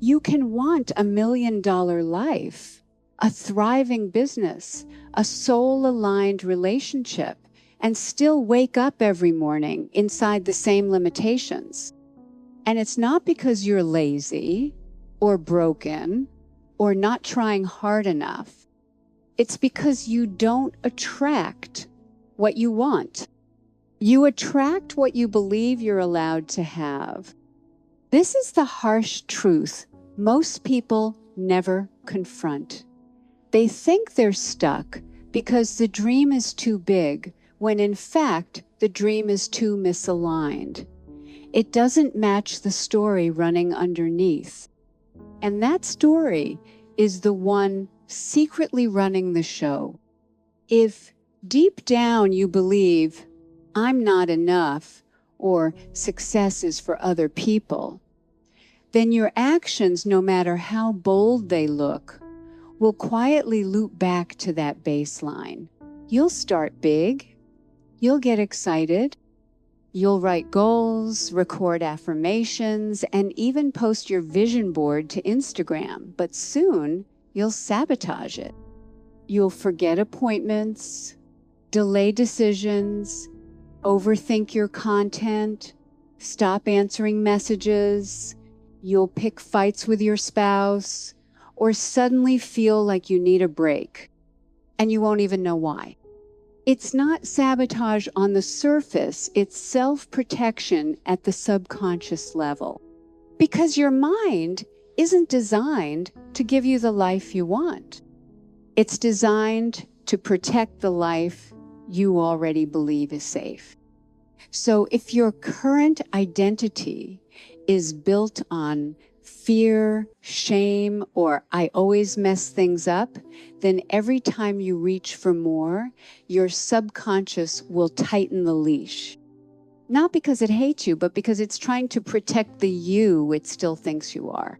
You can want $1 million life, a thriving business, a soul-aligned relationship, and still wake up every morning inside the same limitations. And it's not because you're lazy or broken or not trying hard enough. It's because you don't attract what you want. You attract what you believe you're allowed to have. This is the harsh truth most people never confront. They think they're stuck because the dream is too big, when in fact, the dream is too misaligned. It doesn't match the story running underneath. And that story is the one secretly running the show. If deep down you believe, I'm not enough, or success is for other people, then your actions, no matter how bold they look, will quietly loop back to that baseline. You'll start big, you'll get excited, you'll write goals, record affirmations, and even post your vision board to Instagram, but soon you'll sabotage it. You'll forget appointments, delay decisions, overthink your content, stop answering messages. You'll pick fights with your spouse, or suddenly feel like you need a break, and you won't even know why. It's not sabotage on the surface, it's self-protection at the subconscious level. Because your mind isn't designed to give you the life you want. It's designed to protect the life you already believe is safe. So if your current identity is built on fear, shame, or I always mess things up, then every time you reach for more, your subconscious will tighten the leash. Not because it hates you, but because it's trying to protect the you it still thinks you are.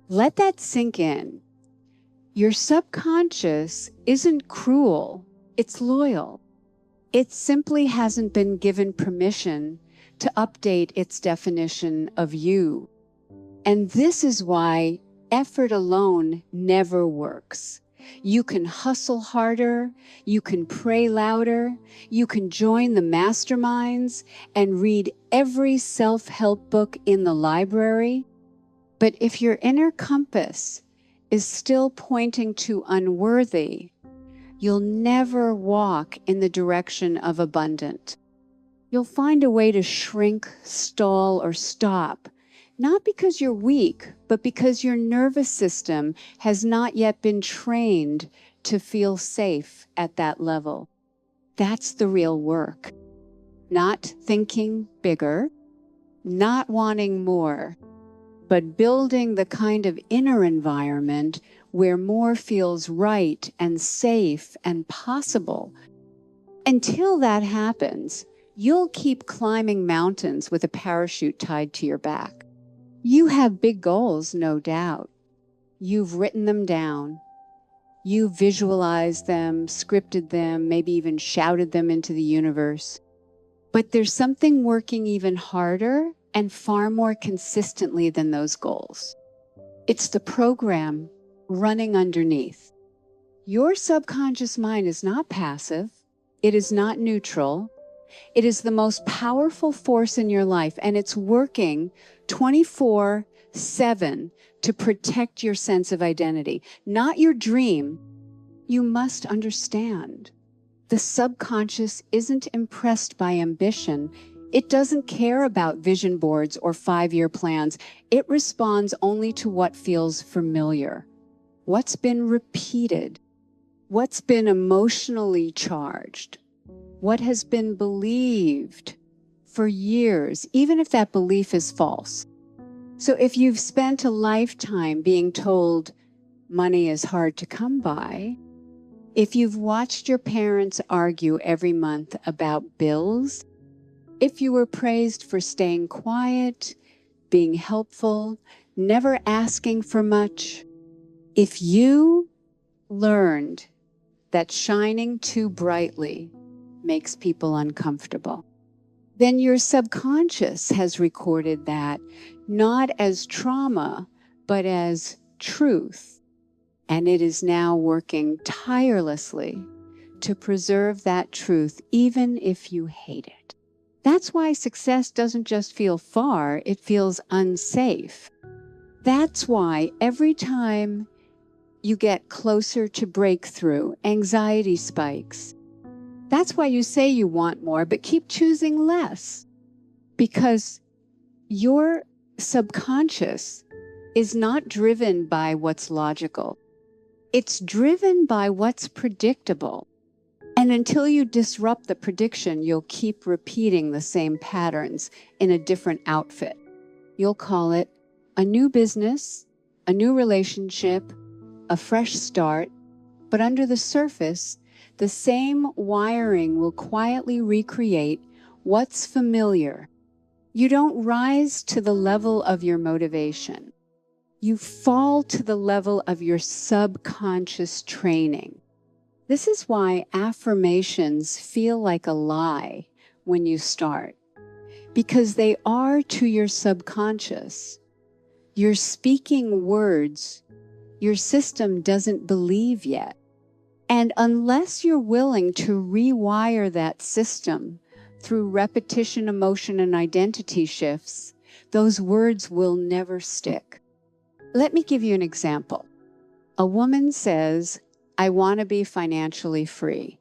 Let that sink in. Your subconscious isn't cruel, it's loyal. It simply hasn't been given permission to update its definition of you. And this is why effort alone never works. You can hustle harder, you can pray louder, you can join the masterminds and read every self-help book in the library. But if your inner compass is still pointing to unworthy, you'll never walk in the direction of abundant. You'll find a way to shrink, stall, or stop, not because you're weak, but because your nervous system has not yet been trained to feel safe at that level. That's the real work. Not thinking bigger, not wanting more, but building the kind of inner environment where more feels right and safe and possible. Until that happens, you'll keep climbing mountains with a parachute tied to your back. You have big goals, no doubt. You've written them down. You've visualized them, scripted them, maybe even shouted them into the universe. But there's something working even harder and far more consistently than those goals. It's the program running underneath. Your subconscious mind is not passive. It is not neutral. It is the most powerful force in your life, and it's working 24/7 to protect your sense of identity, not your dream. You must understand. The subconscious isn't impressed by ambition. It doesn't care about vision boards or 5-year plans. It responds only to what feels familiar, what's been repeated, what's been emotionally charged, what has been believed for years, even if that belief is false. So if you've spent a lifetime being told money is hard to come by, if you've watched your parents argue every month about bills, if you were praised for staying quiet, being helpful, never asking for much, if you learned that shining too brightly makes people uncomfortable, then your subconscious has recorded that not as trauma, but as truth. And it is now working tirelessly to preserve that truth, even if you hate it. That's why success doesn't just feel far, it feels unsafe. That's why every time you get closer to breakthrough, anxiety spikes. That's why you say you want more, but keep choosing less. Because your subconscious is not driven by what's logical. It's driven by what's predictable. And until you disrupt the prediction, you'll keep repeating the same patterns in a different outfit. You'll call it a new business, a new relationship, a fresh start, but under the surface, the same wiring will quietly recreate what's familiar. You don't rise to the level of your motivation. You fall to the level of your subconscious training. This is why affirmations feel like a lie when you start, because they are to your subconscious. You're speaking words your system doesn't believe yet. And unless you're willing to rewire that system through repetition, emotion, and identity shifts, those words will never stick. Let me give you an example. A woman says, I want to be financially free.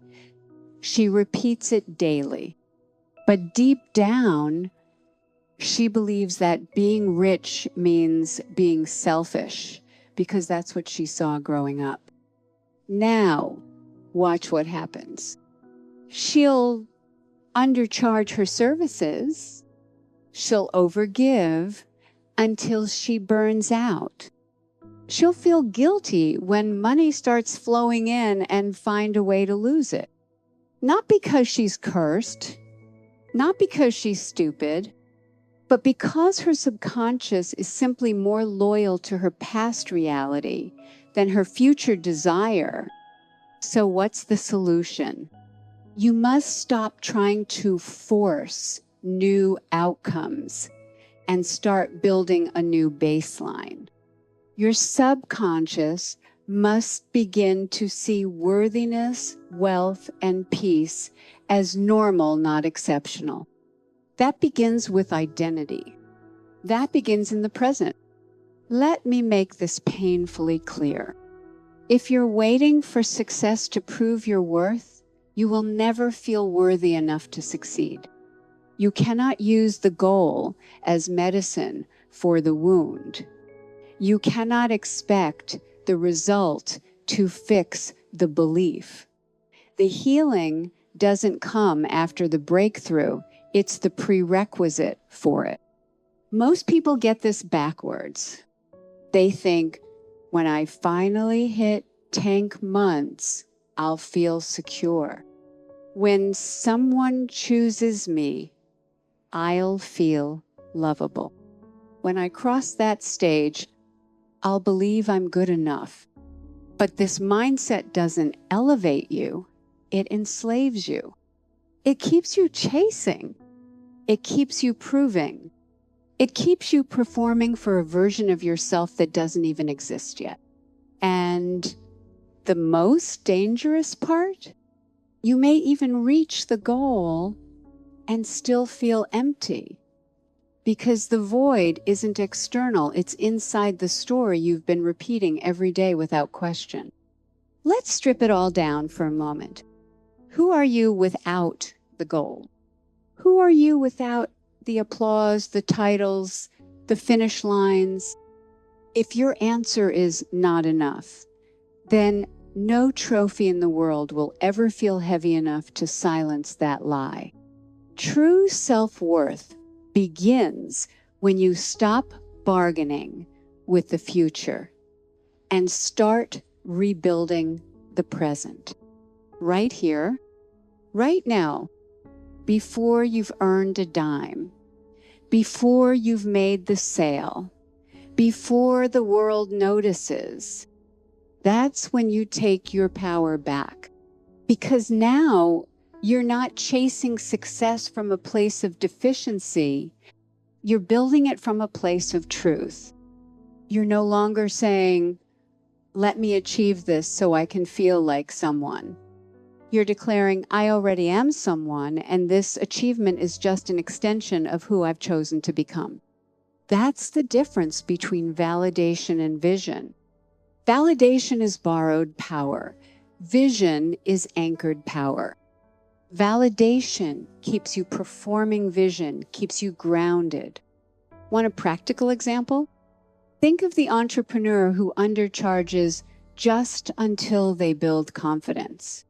She repeats it daily. But deep down, she believes that being rich means being selfish, because that's what she saw growing up. Now, watch what happens. She'll undercharge her services. She'll overgive until she burns out. She'll feel guilty when money starts flowing in and find a way to lose it. Not because she's cursed, not because she's stupid, but because her subconscious is simply more loyal to her past reality than her future desire. So what's the solution? You must stop trying to force new outcomes and start building a new baseline. Your subconscious must begin to see worthiness, wealth, and peace as normal, not exceptional. That begins with identity. That begins in the present. Let me make this painfully clear. If you're waiting for success to prove your worth, you will never feel worthy enough to succeed. You cannot use the goal as medicine for the wound. You cannot expect the result to fix the belief. The healing doesn't come after the breakthrough. It's the prerequisite for it. Most people get this backwards. They think, when I finally hit tank months, I'll feel secure. When someone chooses me, I'll feel lovable. When I cross that stage, I'll believe I'm good enough. But this mindset doesn't elevate you, it enslaves you. It keeps you chasing. It keeps you proving. It keeps you performing for a version of yourself that doesn't even exist yet. And the most dangerous part, you may even reach the goal and still feel empty. Because the void isn't external, it's inside the story you've been repeating every day without question. Let's strip it all down for a moment. Who are you without the goal? Who are you without the applause, the titles, the finish lines? If your answer is not enough, then no trophy in the world will ever feel heavy enough to silence that lie. True self-worth begins when you stop bargaining with the future and start rebuilding the present. Right here, right now, before you've earned a dime, before you've made the sale, before the world notices, that's when you take your power back. Because now you're not chasing success from a place of deficiency, you're building it from a place of truth. You're no longer saying, let me achieve this so I can feel like someone. You're declaring, I already am someone, and this achievement is just an extension of who I've chosen to become. That's the difference between validation and vision. Validation is borrowed power. Vision is anchored power. Validation keeps you performing vision, keeps you grounded. Want a practical example? Think of the entrepreneur who undercharges just until they build confidence.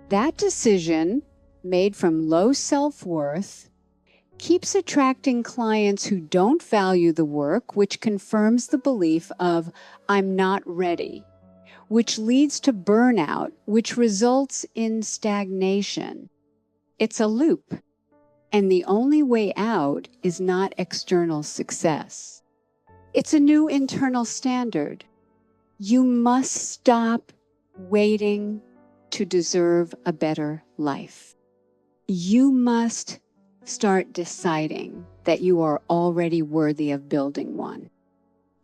That decision, made from low self-worth, keeps attracting clients who don't value the work, which confirms the belief of, I'm not ready, which leads to burnout, which results in stagnation. It's a loop, and the only way out is not external success. It's a new internal standard. You must stop waiting to deserve a better life. You must start deciding that you are already worthy of building one.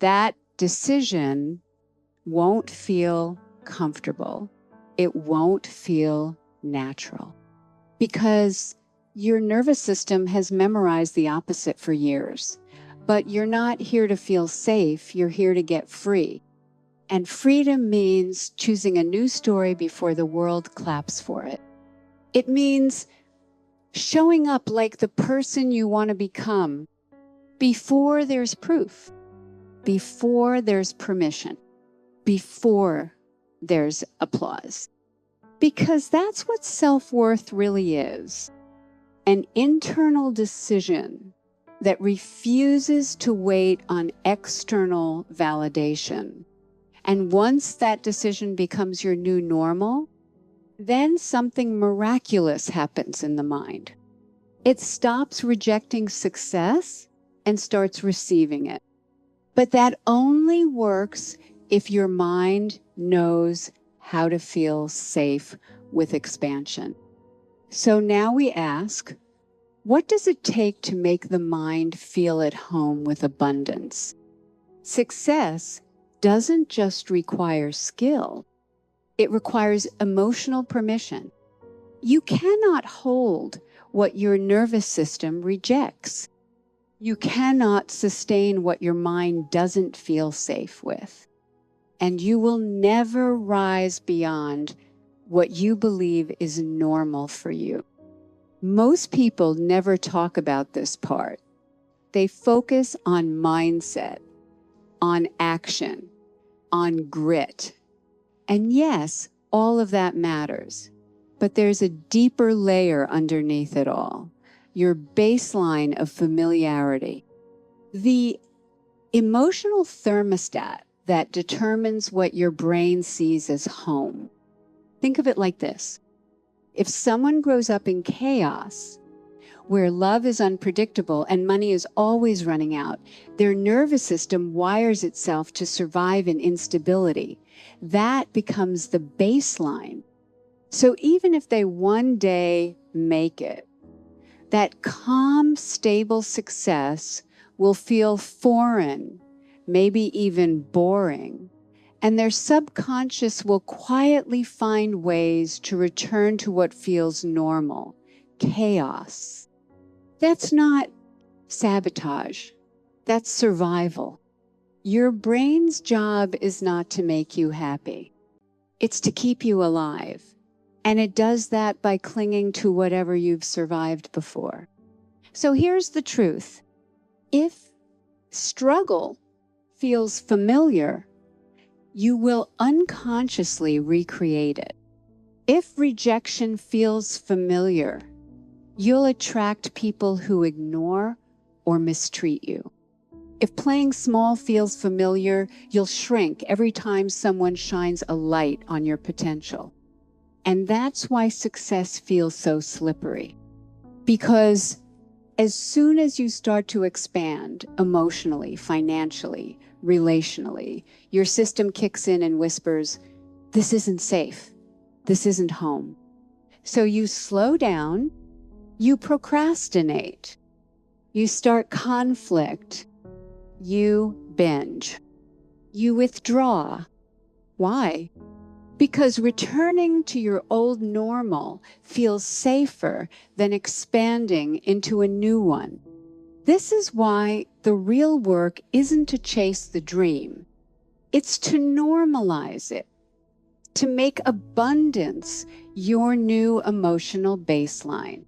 That decision won't feel comfortable. It won't feel natural because your nervous system has memorized the opposite for years. But you're not here to feel safe. You're here to get free. And freedom means choosing a new story before the world claps for it. It means showing up like the person you want to become before there's proof, before there's permission, before there's applause. Because that's what self-worth really is. An internal decision that refuses to wait on external validation. And once that decision becomes your new normal, then something miraculous happens in the mind. It stops rejecting success and starts receiving it. But that only works if your mind knows how to feel safe with expansion. So now we ask, what does it take to make the mind feel at home with abundance? Success doesn't just require skill. It requires emotional permission. You cannot hold what your nervous system rejects. You cannot sustain what your mind doesn't feel safe with. And you will never rise beyond what you believe is normal for you. Most people never talk about this part. They focus on mindset, on action, on grit. And yes, all of that matters. But there's a deeper layer underneath it all, your baseline of familiarity. The emotional thermostat that determines what your brain sees as home. Think of it like this. If someone grows up in chaos, where love is unpredictable and money is always running out, their nervous system wires itself to survive in instability. That becomes the baseline. So even if they one day make it, that calm, stable success will feel foreign, maybe even boring, and their subconscious will quietly find ways to return to what feels normal, chaos. That's not sabotage. That's survival. Your brain's job is not to make you happy. It's to keep you alive. And it does that by clinging to whatever you've survived before. So here's the truth. If struggle feels familiar, you will unconsciously recreate it. If rejection feels familiar, you'll attract people who ignore or mistreat you. If playing small feels familiar, you'll shrink every time someone shines a light on your potential. And that's why success feels so slippery. Because as soon as you start to expand emotionally, financially, relationally, your system kicks in and whispers, this isn't safe. This isn't home. So you slow down, you procrastinate, you start conflict, you binge. You withdraw. Why? Because returning to your old normal feels safer than expanding into a new one. This is why the real work isn't to chase the dream. It's to normalize it, to make abundance your new emotional baseline.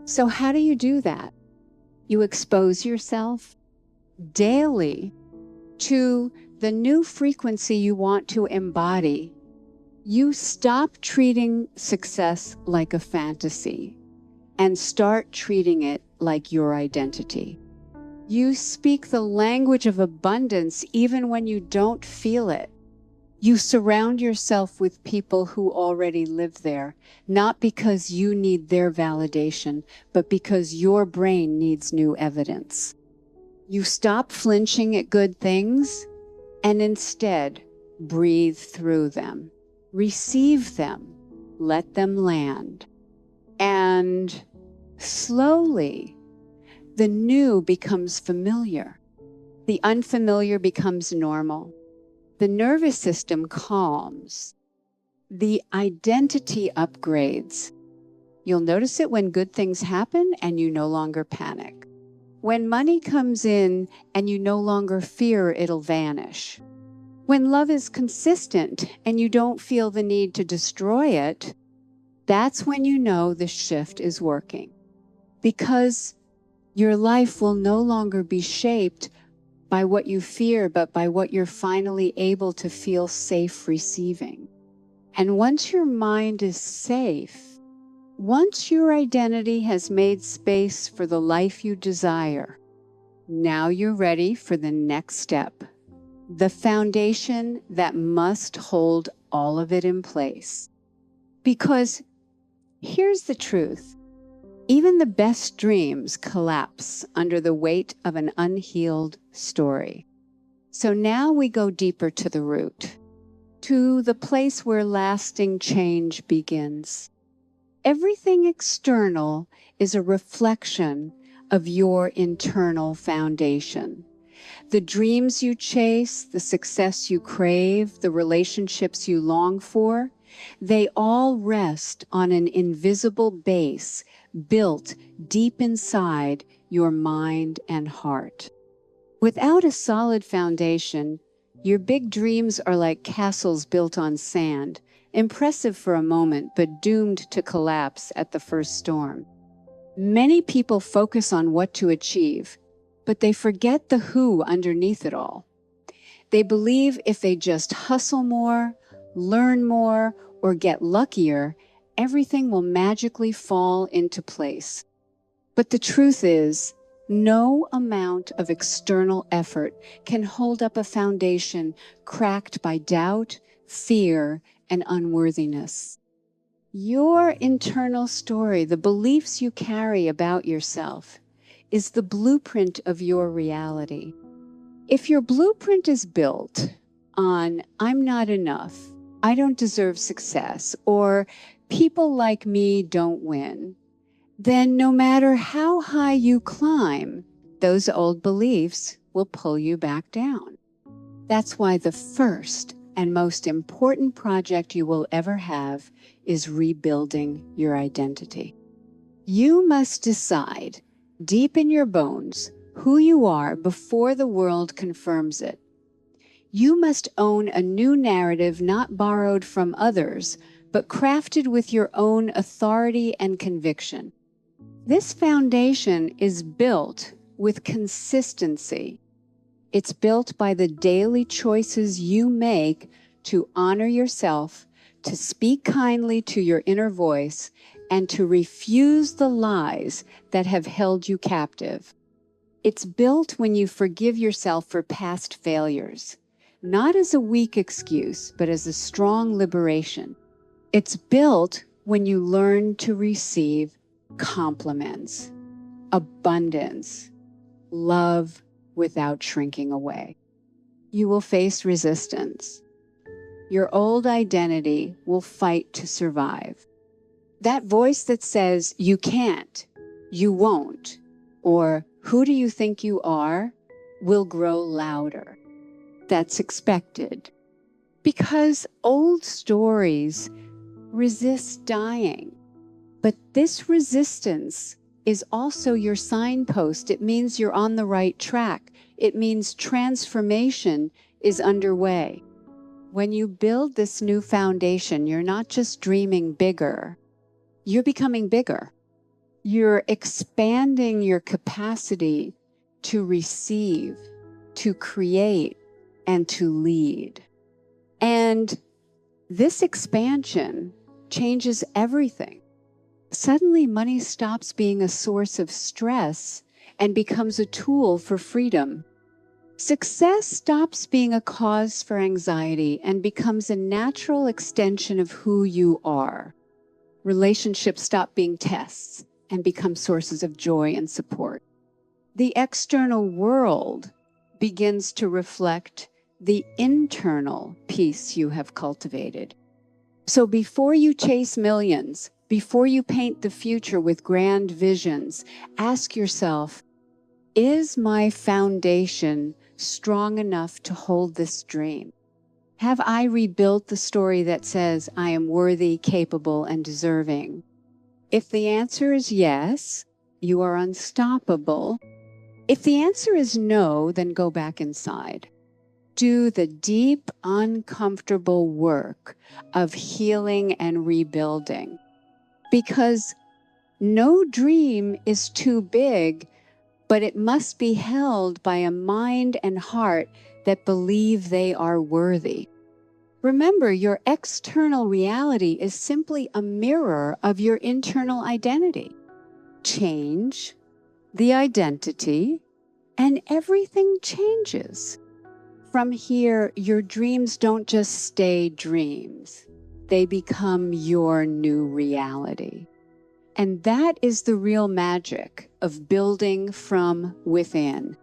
So how do you do that? You expose yourself daily to the new frequency you want to embody. You stop treating success like a fantasy and start treating it like your identity. You speak the language of abundance even when you don't feel it. You surround yourself with people who already live there, not because you need their validation, but because your brain needs new evidence. You stop flinching at good things and instead breathe through them. Receive them. Let them land. And slowly, the new becomes familiar. The unfamiliar becomes normal. The nervous system calms. The identity upgrades. You'll notice it when good things happen and you no longer panic. When money comes in and you no longer fear it'll vanish. When love is consistent and you don't feel the need to destroy it, that's when you know the shift is working. Because your life will no longer be shaped by what you fear, but by what you're finally able to feel safe receiving. And once your mind is safe, once your identity has made space for the life you desire, now you're ready for the next step, the foundation that must hold all of it in place. Because here's the truth. Even the best dreams collapse under the weight of an unhealed story. So now we go deeper to the root, to the place where lasting change begins. Everything external is a reflection of your internal foundation. The dreams you chase, the success you crave, the relationships you long for, they all rest on an invisible base built deep inside your mind and heart. Without a solid foundation, your big dreams are like castles built on sand, impressive for a moment, but doomed to collapse at the first storm. Many people focus on what to achieve, but they forget the who underneath it all. They believe if they just hustle more, learn more, or get luckier, everything will magically fall into place. But the truth is, no amount of external effort can hold up a foundation cracked by doubt, fear, and unworthiness. Your internal story, the beliefs you carry about yourself, is the blueprint of your reality. If your blueprint is built on, I'm not enough, I don't deserve success, or people like me don't win, then no matter how high you climb, those old beliefs will pull you back down. That's why the first and most important project you will ever have is rebuilding your identity. You must decide deep in your bones who you are before the world confirms it. You must own a new narrative not borrowed from others, but crafted with your own authority and conviction. This foundation is built with consistency. It's built by the daily choices you make to honor yourself, to speak kindly to your inner voice, and to refuse the lies that have held you captive. It's built when you forgive yourself for past failures, not as a weak excuse, but as a strong liberation. It's built when you learn to receive compliments, abundance, love without shrinking away. You will face resistance. Your old identity will fight to survive. That voice that says, you can't, you won't, or who do you think you are, will grow louder. That's expected. Because old stories resist dying. But this resistance is also your signpost. It means you're on the right track. It means transformation is underway. When you build this new foundation, you're not just dreaming bigger, you're becoming bigger. You're expanding your capacity to receive, to create, and to lead. And this expansion changes everything. Suddenly, money stops being a source of stress and becomes a tool for freedom. Success stops being a cause for anxiety and becomes a natural extension of who you are. Relationships stop being tests and become sources of joy and support. The external world begins to reflect the internal peace you have cultivated. So before you chase millions, before you paint the future with grand visions, ask yourself, is my foundation strong enough to hold this dream? Have I rebuilt the story that says I am worthy, capable, and deserving? If the answer is yes, you are unstoppable. If the answer is no, then go back inside. Do the deep, uncomfortable work of healing and rebuilding. Because no dream is too big, but it must be held by a mind and heart that believe they are worthy. Remember, your external reality is simply a mirror of your internal identity. Change the identity, and everything changes. From here, your dreams don't just stay dreams. They become your new reality. And that is the real magic of building from within.